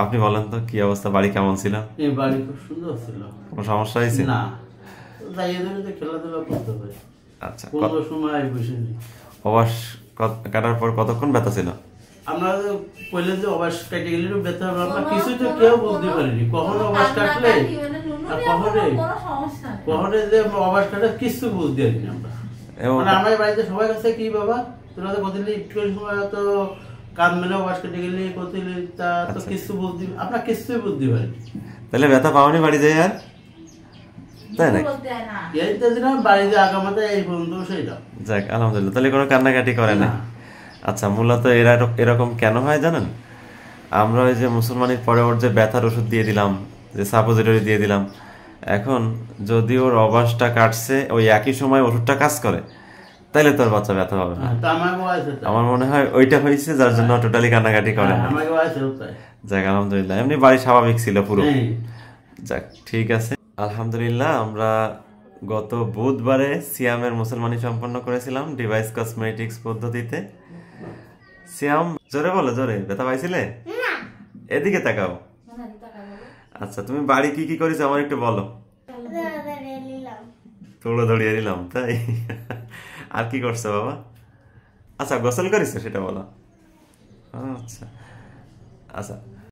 আপনি বলেন তো কি অবস্থা, বাড়ি কেমন ছিল? এই বাড়ি খুব সুন্দর ছিল। কোনো সমস্যা হয়েছে না, যাই এদের তো খেলাধুলা করতে পারে। আচ্ছা, কোনো সময় বসেনি। অবাস কাটার পর কতক্ষণ ব্যথা ছিল? আমরা পহলে যে অবাস কেটে গেলে ব্যথা হবে, আমরা কিছু তো কেউ বুঝতে পারিনি কখন অবাস কাটলে আর কখনে যে অবাস কাটে কিছু বুঝতে পারিনি আমরা। মানে আমার বাড়িতে সবাই কাছে কি বাবা তোরা তো কতদিন একটু সময় তো কান মেলে অবাস কেটে গেলে কতদিন তা তো কিছু বুঝতে আপনার কিছুই বুঝতে পারিনি। তাহলে ব্যথা পাওনি বাড়ি যাই আর? তাই না, এইটা যেটা বাড়িতে আগামাতে এই পর্যন্ত সেইটা। যাক আলহামদুলিল্লাহ, তাহলে কোনো কান্নাকাটি করে না। আচ্ছা, মূলত এরা এরকম কেন হয় জানেন? আমরা ওই যে মুসলমানের পরে ওর যে ব্যথার ওষুধ দিয়ে দিলাম, যে সাপোজিটরি দিয়ে দিলাম, এখন যদি ওর অভ্যাসটা কাটছে ওই একই সময় ওষুধটা কাজ করে, তাইলে তোর বাচ্চা ব্যথা হবে না। আমার মনে হয় ওইটা হয়েছে যার জন্য টোটালি কান্নাকাটি করে না। যাক আলহামদুলিল্লাহ, এমনি বাড়ি স্বাভাবিক ছিল পুরো। যাক ঠিক আছে আলহামদুলিল্লাহ। আমরা গত বুধবারে সিয়ামের মুসলমানি সম্পন্ন করেছিলাম ডিভাইস কসমেটিক্স পদ্ধতিতে। সিয়াম জোরে বলো, জোরে। ব্যথা পাইছিলে? এদিকে তাকাও। আচ্ছা, তুমি বাড়ি কি কি করেছো আমার একটু বলো। তুলো দড়িয়ে দিলাম, তাই? আর কি করছো বাবা? আচ্ছা, গোসল করেছো সেটা বলো। আচ্ছা আচ্ছা,